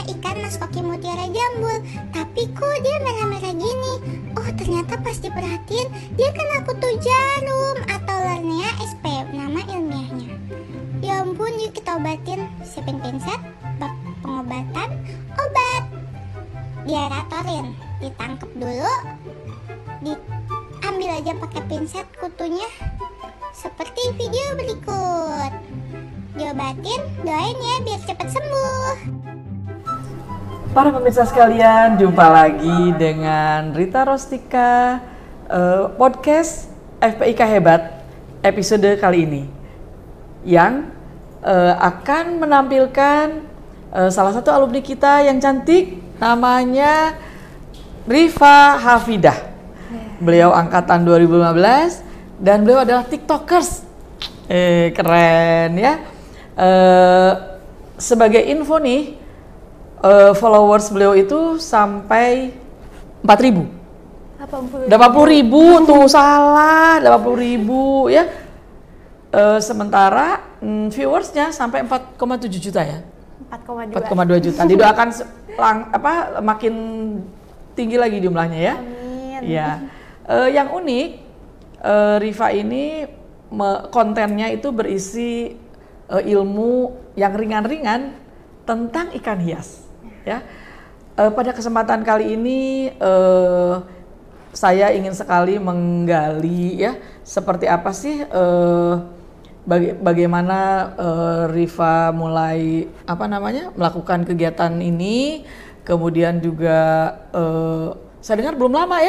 ikan mas koki mutiara jambul, tapi kok dia merah-merah gini? Oh ternyata pas diperhatiin dia kena kutu jarum atau Lernia sp nama ilmiahnya. Ya ampun, yuk kita obatin. Siapin pinset, bak pengobatan, obat. Diaratorin, ditangkep dulu, diambil aja pakai pinset kutunya seperti video berikut. Diobatin, doain ya biar cepat sembuh. Para pemirsa sekalian, jumpa lagi dengan Rita Rostika, podcast FPIK Hebat episode kali ini yang akan menampilkan salah satu alumni kita yang cantik, namanya Rifa Hafidah. Beliau angkatan 2015 dan beliau adalah TikTokers. Keren ya. Sebagai info nih, followers beliau itu sampai 80.000 tuh salah, 80.000 ya. Sementara viewersnya sampai 4,7 juta ya. 4,2 juta. Didoakan makin tinggi lagi jumlahnya ya. Amin. Ya. Yang unik, Rifa ini kontennya itu berisi ilmu yang ringan-ringan tentang ikan hias. Ya. Pada kesempatan kali ini saya ingin sekali menggali ya seperti apa sih bagaimana Rifa mulai melakukan kegiatan ini, kemudian juga saya dengar belum lama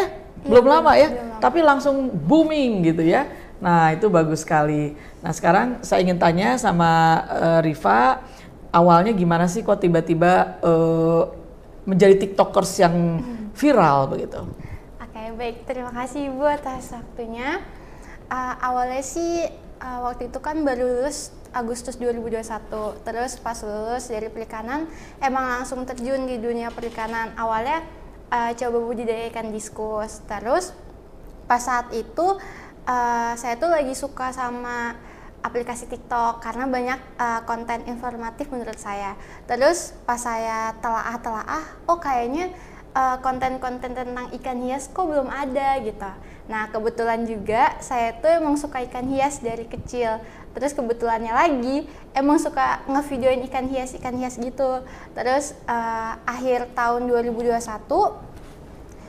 ya, tapi langsung booming gitu ya. Nah itu bagus sekali. Nah sekarang saya ingin tanya sama Rifa, awalnya gimana sih kok tiba-tiba menjadi TikTokers yang viral begitu? Oke, baik, terima kasih Ibu atas waktunya. Awalnya sih waktu itu kan baru lulus Agustus 2021, terus pas lulus dari perikanan emang langsung terjun di dunia perikanan. Awalnya coba budidaya ikan diskus, terus pas saat itu saya tuh lagi suka sama aplikasi TikTok karena banyak konten informatif menurut saya. Terus pas saya telaah, oh kayaknya konten-konten tentang ikan hias kok belum ada gitu. Nah kebetulan juga saya tuh emang suka ikan hias dari kecil. Terus kebetulannya lagi emang suka ngevideoin ikan hias gitu. Terus akhir tahun 2021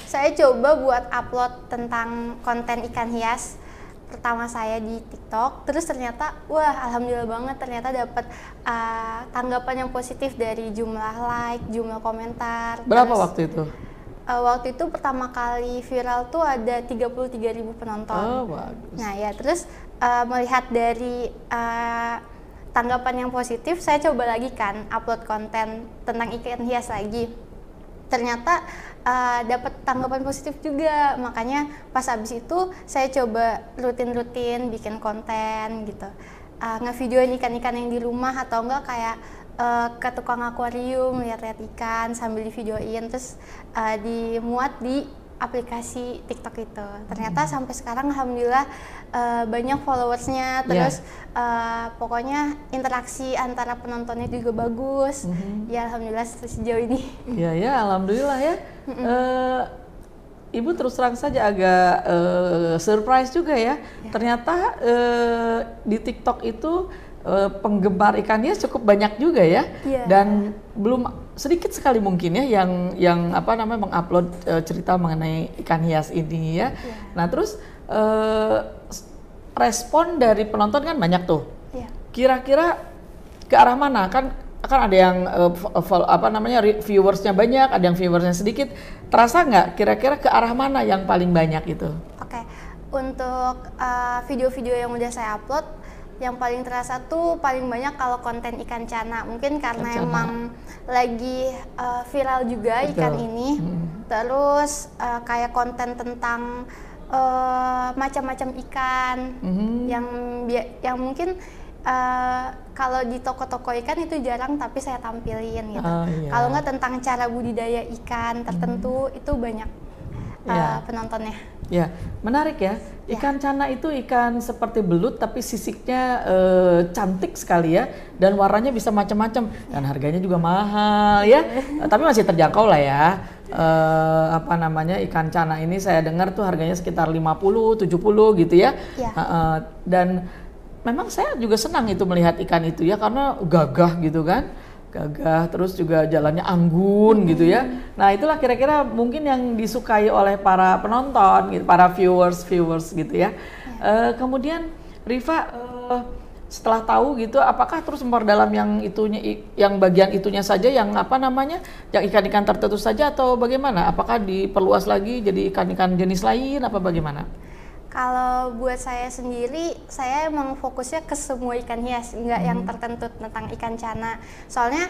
saya coba buat upload tentang konten ikan hias pertama saya di TikTok. Terus ternyata wah alhamdulillah banget, ternyata dapat tanggapan yang positif dari jumlah like, jumlah komentar. Berapa terus, waktu itu? Waktu itu pertama kali viral tuh ada 33.000 penonton. Oh bagus. Nah ya terus melihat dari tanggapan yang positif, saya coba lagi kan upload konten tentang ikan hias lagi. Ternyata dapat tanggapan positif juga, makanya pas habis itu saya coba rutin-rutin bikin konten gitu, ngevideoin ikan-ikan yang di rumah atau enggak kayak ke tukang akuarium lihat-lihat ikan sambil divideoin, terus dimuat di aplikasi TikTok itu. Ternyata sampai sekarang alhamdulillah banyak followersnya, terus pokoknya interaksi antara penontonnya juga bagus. Ya alhamdulillah sejauh ini. Ya alhamdulillah ya. Ibu terus terang saja agak surprise juga ya. Ternyata di TikTok itu penggemar ikan hias cukup banyak juga ya. Dan belum sedikit sekali mungkin ya yang mengupload cerita mengenai ikan hias ini ya. Nah terus respon dari penonton kan banyak tuh. Kira-kira ke arah mana? Kan ada yang viewersnya banyak, ada yang viewersnya sedikit. Terasa nggak kira-kira ke arah mana yang paling banyak itu? Oke, untuk video-video yang udah saya upload, yang paling terasa tuh paling banyak kalau konten ikan cana. Mungkin karena emang lagi viral juga. Betul. Ikan ini. Terus kayak konten tentang macam-macam ikan yang mungkin kalau di toko-toko ikan itu jarang, tapi saya tampilin gitu. Kalau nggak tentang cara budidaya ikan tertentu itu banyak penontonnya. Ya, menarik ya. Ikan cana itu ikan seperti belut tapi sisiknya cantik sekali ya, dan warnanya bisa macam-macam dan harganya juga mahal ya. Tapi masih terjangkau lah ya. Apa namanya, ikan cana ini saya dengar tuh harganya sekitar 50, 70 gitu ya. Dan memang saya juga senang itu melihat ikan itu ya, karena gagah gitu kan. Gagah, terus juga jalannya anggun gitu ya. Nah, itulah kira-kira mungkin yang disukai oleh para penonton gitu, para viewers gitu ya. Kemudian Rifa setelah tahu gitu, apakah terus memperdalam yang itunya, yang bagian itunya saja, yang apa namanya, yang ikan-ikan tertentu saja, atau bagaimana? Apakah diperluas lagi jadi ikan-ikan jenis lain, apa bagaimana? Kalau buat saya sendiri, saya emang fokusnya ke semua ikan hias, nggak yang tertentu tentang ikan cana. Soalnya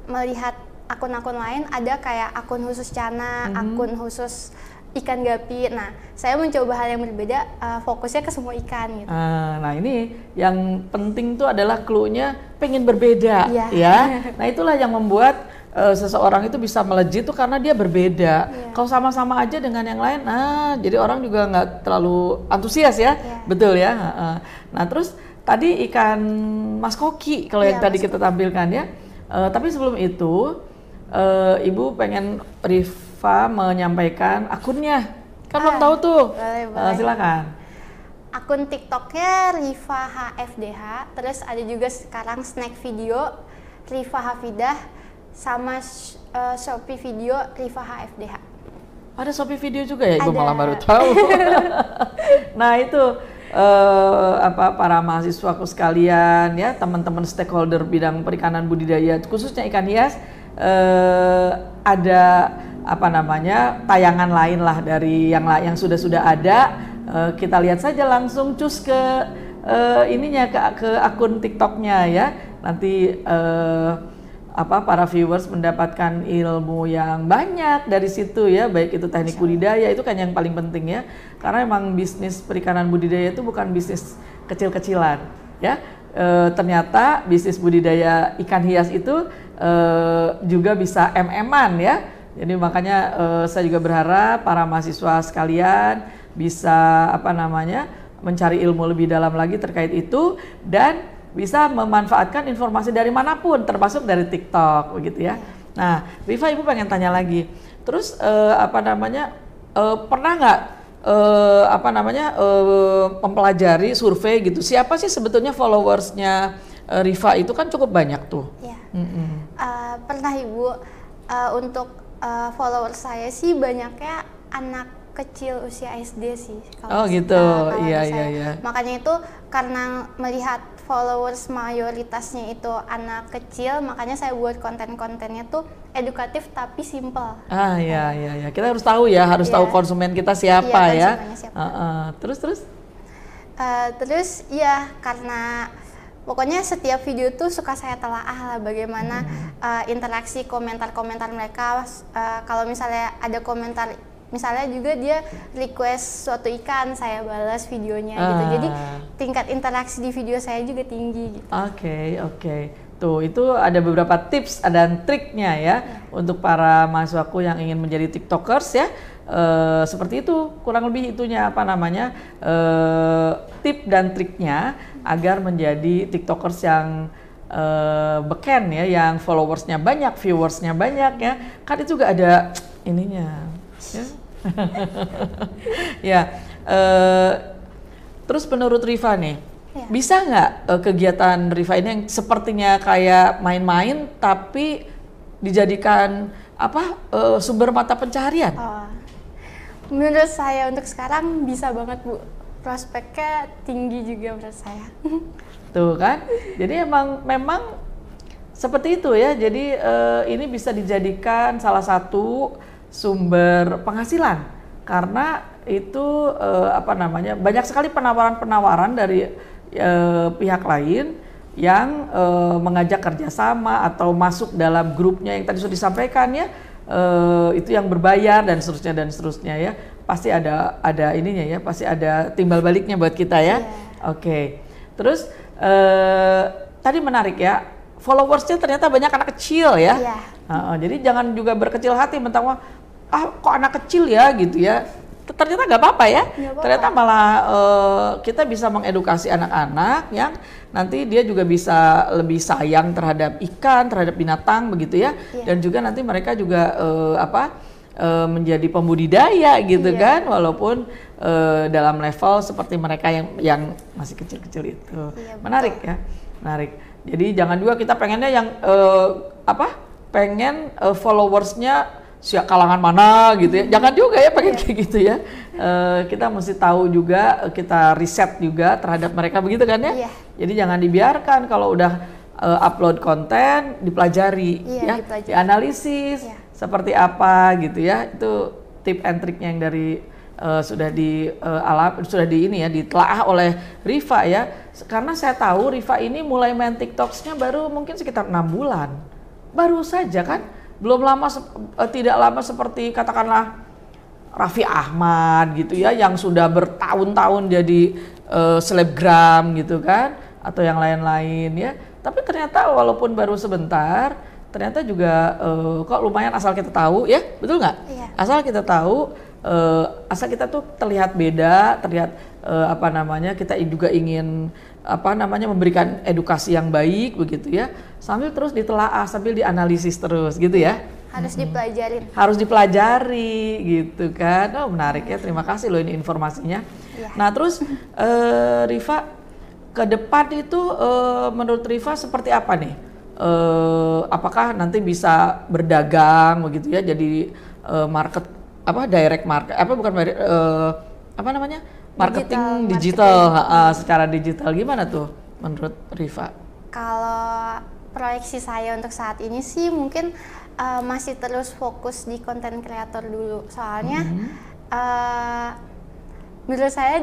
melihat akun-akun lain ada kayak akun khusus cana, akun khusus ikan gapi. Nah, saya mencoba hal yang berbeda, fokusnya ke semua ikan gitu. Nah, ini yang penting tuh adalah clue-nya pengen berbeda, ya. Nah, itulah yang membuat seseorang itu bisa melejit tuh karena dia berbeda. Kalau sama-sama aja dengan yang lain, jadi orang juga nggak terlalu antusias ya, betul ya. Nah, terus tadi ikan mas koki kalau yang tadi kita tampilkan ya. Tapi sebelum itu, Ibu pengen Rifa menyampaikan akunnya, kan belum tahu tuh. Boleh. Silakan. Akun TikToknya Rifa HFDH, terus ada juga sekarang snack video Rifa Hafidah, sama Shopee video Rifa HFDH. Ada Shopee video juga ya? Ibu malah baru tahu. Nah, itu para mahasiswaku sekalian ya, teman-teman stakeholder bidang perikanan budidaya khususnya ikan hias, ada apa namanya, tayangan lain lah dari yang sudah ada. Kita lihat saja langsung cus ke ininya, ke akun TikToknya ya. Nanti para viewers mendapatkan ilmu yang banyak dari situ ya, baik itu teknik budidaya, itu kan yang paling penting ya, karena emang bisnis perikanan budidaya itu bukan bisnis kecil-kecilan ya. Ternyata bisnis budidaya ikan hias itu juga bisa MM-an ya. Jadi makanya saya juga berharap para mahasiswa sekalian bisa mencari ilmu lebih dalam lagi terkait itu, dan bisa memanfaatkan informasi dari manapun, termasuk dari TikTok, begitu ya. Nah, Rifa, Ibu pengen tanya lagi. Terus pernah nggak mempelajari survei gitu? Siapa sih sebetulnya followersnya Rifa? Itu kan cukup banyak tuh. Ya. Pernah Ibu. Untuk followers saya sih banyaknya anak kecil usia SD sih. Oh gitu, iya. Makanya itu karena melihat followers mayoritasnya itu anak kecil, makanya saya buat konten-kontennya tuh edukatif tapi simple. Iya. Kita harus tahu ya, tahu konsumen kita siapa ya. Siapa. Terus? Terus ya, karena pokoknya setiap video tuh suka saya telaah lah bagaimana interaksi komentar-komentar mereka. Kalau misalnya ada komentar, misalnya juga dia request suatu ikan, saya balas videonya gitu. Jadi tingkat interaksi di video saya juga tinggi gitu. Oke. Tuh, itu ada beberapa tips dan triknya ya untuk para mahasiswaku yang ingin menjadi TikTokers ya. Seperti itu, kurang lebih itunya tip dan triknya agar menjadi TikTokers yang beken ya, yang followersnya banyak, viewersnya banyak ya. Kan itu juga ada ininya ya. Terus menurut Rifa nih, bisa nggak kegiatan Rifa ini yang sepertinya kayak main-main tapi dijadikan sumber mata pencaharian? Menurut saya untuk sekarang bisa banget Bu, prospeknya tinggi juga menurut saya. Tuh kan, jadi memang seperti itu ya. Jadi ini bisa dijadikan salah satu sumber penghasilan, karena itu banyak sekali penawaran-penawaran dari pihak lain yang mengajak kerjasama atau masuk dalam grupnya yang tadi sudah disampaikan ya, itu yang berbayar dan seterusnya ya. Pasti ada ininya ya, pasti ada timbal baliknya buat kita ya. Oke. Terus tadi menarik ya, followersnya ternyata banyak anak kecil ya. Jadi jangan juga berkecil hati mentang kok anak kecil ya gitu ya. ternyata nggak apa-apa ya. Nggak apa-apa. Ternyata malah kita bisa mengedukasi anak-anak yang nanti dia juga bisa lebih sayang terhadap ikan, terhadap binatang begitu ya. Iya. Dan juga nanti mereka juga menjadi pembudidaya gitu Iya. kan, walaupun dalam level seperti mereka yang masih kecil-kecil itu. Iya, betul. Menarik ya, menarik. Jadi jangan juga kita pengennya yang pengen followersnya kalangan mana gitu ya. Jangan juga ya pengen kayak gitu ya. Kita mesti tahu juga, kita riset juga terhadap mereka begitu kan ya. Iya. Jadi jangan dibiarkan kalau udah upload konten dipelajari Iya, ya, dipelajari. dianalisis Iya. seperti apa gitu ya. Itu tip and triknya yang dari sudah ditelaah oleh Rifa ya. Karena saya tahu Rifa ini mulai main TikToks-nya baru mungkin sekitar 6 bulan. Baru saja kan? Belum lama, tidak lama seperti katakanlah Raffi Ahmad gitu ya, yang sudah bertahun-tahun jadi selebgram gitu kan, atau yang lain-lain ya. Tapi ternyata walaupun baru sebentar, ternyata juga kok lumayan asal kita tahu ya, betul nggak? Iya. Asal kita tahu, asal kita tuh terlihat beda, terlihat kita juga ingin memberikan edukasi yang baik begitu ya, sambil terus ditelaah, sambil dianalisis terus gitu ya. Harus dipelajarin. Harus dipelajari gitu kan. Oh menarik ya, terima kasih loh ini informasinya. Iya. Nah terus Rifa ke depan itu menurut Rifa seperti apa nih? Apakah nanti bisa berdagang begitu ya, jadi direct market, marketing digital. Secara digital gimana tuh menurut Rifa? Kalau proyeksi saya untuk saat ini sih mungkin masih terus fokus di konten kreator dulu. Soalnya menurut saya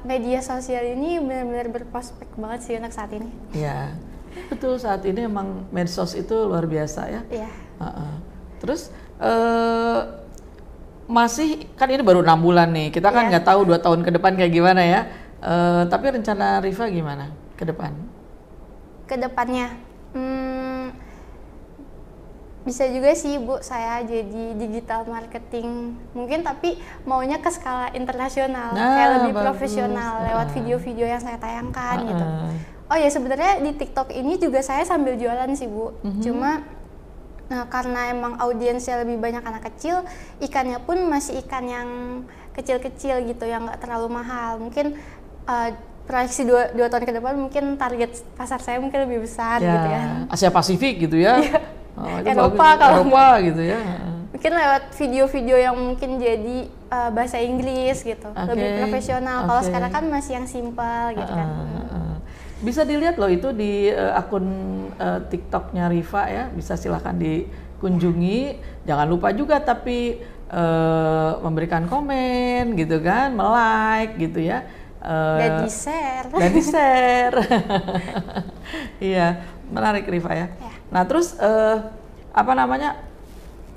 media sosial ini benar-benar berprospek banget sih untuk saat ini. Iya, betul, saat ini emang medsos itu luar biasa ya. Iya. Terus masih kan ini baru 6 bulan nih, kita kan nggak tahu 2 tahun ke depan kayak gimana ya. Tapi rencana Rifa gimana ke depan? Kedepannya bisa juga sih Bu, saya jadi digital marketing mungkin, tapi maunya ke skala internasional, kayak lebih bagus. profesional lewat video-video yang saya tayangkan gitu. Oh ya, sebenarnya di TikTok ini juga saya sambil jualan sih Bu. Cuma karena emang audiensnya lebih banyak anak kecil, ikannya pun masih ikan yang kecil-kecil gitu, yang nggak terlalu mahal. Mungkin proyeksi 2 tahun ke depan mungkin target pasar saya mungkin lebih besar Ya, gitu kan. Asia Pasifik gitu ya. Itu Eropa bagus. kalau Eropa gitu ya. Mungkin lewat video-video yang mungkin jadi bahasa Inggris gitu, lebih profesional. Kalau sekarang kan masih yang simpel gitu kan. Bisa dilihat loh itu di akun TikToknya Rifa ya, bisa silahkan dikunjungi. Jangan lupa juga tapi memberikan komen gitu kan, like gitu ya. Dan di-share. Dan di-share. Iya, menarik Rifa ya. Nah terus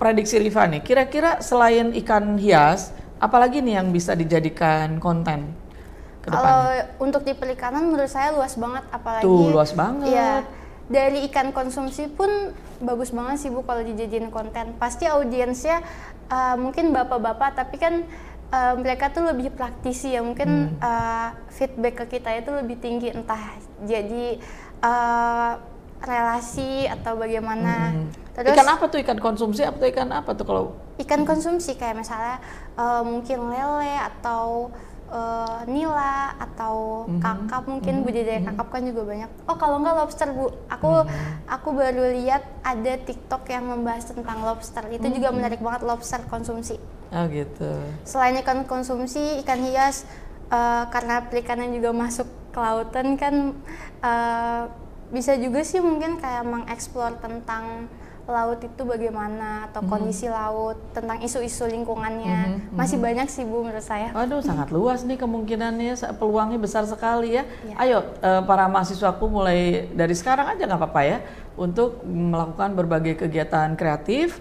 prediksi Rifa nih, kira-kira selain ikan hias, apalagi nih yang bisa dijadikan konten ke depannya? Kalau untuk di perikanan menurut saya luas banget, apalagi Tuh, luas banget. Iya, dari ikan konsumsi pun bagus banget sih Bu kalau dijadiin konten. Pasti audiensnya mungkin bapak-bapak, tapi kan mereka tuh lebih praktisi ya, mungkin feedback ke kita itu lebih tinggi, entah jadi relasi atau bagaimana. Terus Ikan apa tuh? Ikan konsumsi atau ikan apa tuh kalau? ikan konsumsi kayak misalnya mungkin lele atau nila atau kakap, mungkin budidaya kakap kan juga banyak. Oh kalau enggak lobster Bu, aku baru lihat ada TikTok yang membahas tentang lobster, itu juga menarik banget, lobster konsumsi. Oh gitu. Selain ikan konsumsi, ikan hias, karena perikanan juga masuk ke lautan kan, bisa juga sih mungkin kayak mengeksplor tentang laut itu bagaimana, atau kondisi laut, tentang isu-isu lingkungannya. Masih banyak sih Bu menurut saya. Waduh, sangat luas nih kemungkinannya, peluangnya besar sekali ya. Iya. Ayo para mahasiswaku mulai dari sekarang aja nggak apa-apa ya, untuk melakukan berbagai kegiatan kreatif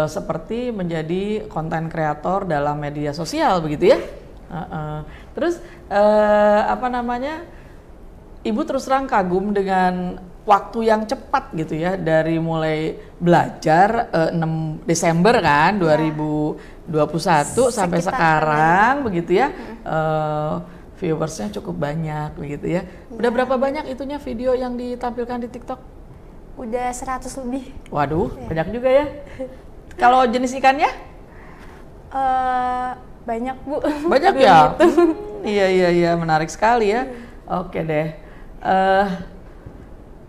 seperti menjadi konten kreator dalam media sosial begitu ya. Terus Ibu terus terang kagum dengan waktu yang cepat gitu ya, dari mulai belajar 6 Desember kan 2021 sampai sekarang begitu ya. Viewersnya cukup banyak begitu ya. Udah berapa banyak itunya video yang ditampilkan di TikTok? Udah 100 lebih. Waduh, banyak juga ya. Kalau jenis ikannya? Banyak Bu. Banyak ya? Iya, menarik sekali ya. Oke deh.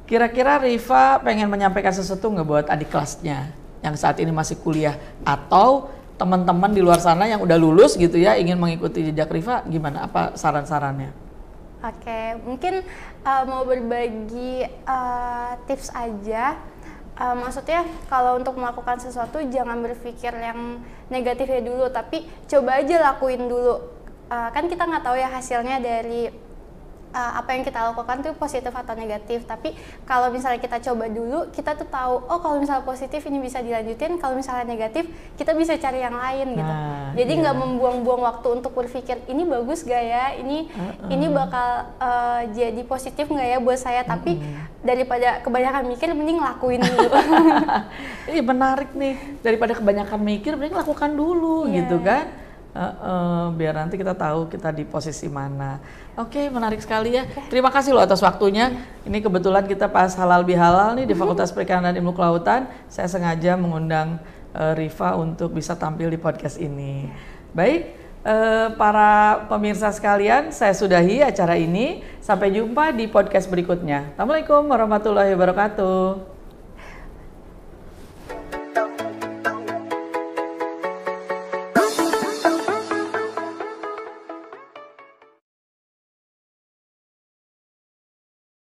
Kira-kira Rifa pengen menyampaikan sesuatu nggak buat adik kelasnya yang saat ini masih kuliah, atau teman-teman di luar sana yang udah lulus gitu ya, ingin mengikuti jejak Rifa, gimana? Apa saran-sarannya? Oke, mungkin mau berbagi tips aja. Maksudnya kalau untuk melakukan sesuatu jangan berpikir yang negatifnya dulu, tapi coba aja lakuin dulu. Kan kita nggak tahu ya hasilnya dari apa yang kita lakukan tuh positif atau negatif, tapi kalau misalnya kita coba dulu, kita tuh tahu, oh kalau misalnya positif ini bisa dilanjutin, kalau misalnya negatif kita bisa cari yang lain gitu. Jadi nggak membuang-buang waktu untuk berpikir ini bagus gak ya, ini bakal jadi positif nggak ya buat saya, tapi daripada kebanyakan mikir mending lakuin dulu. Ini menarik nih, daripada kebanyakan mikir mending lakukan dulu gitu kan. Biar nanti kita tahu kita di posisi mana. Oke, menarik sekali ya. Terima kasih loh atas waktunya. Ini kebetulan kita pas halal bihalal nih di Fakultas Perikanan dan Ilmu Kelautan. Saya sengaja mengundang Rifa untuk bisa tampil di podcast ini. Baik, para pemirsa sekalian, saya sudahi acara ini. Sampai jumpa di podcast berikutnya. Assalamualaikum warahmatullahi wabarakatuh.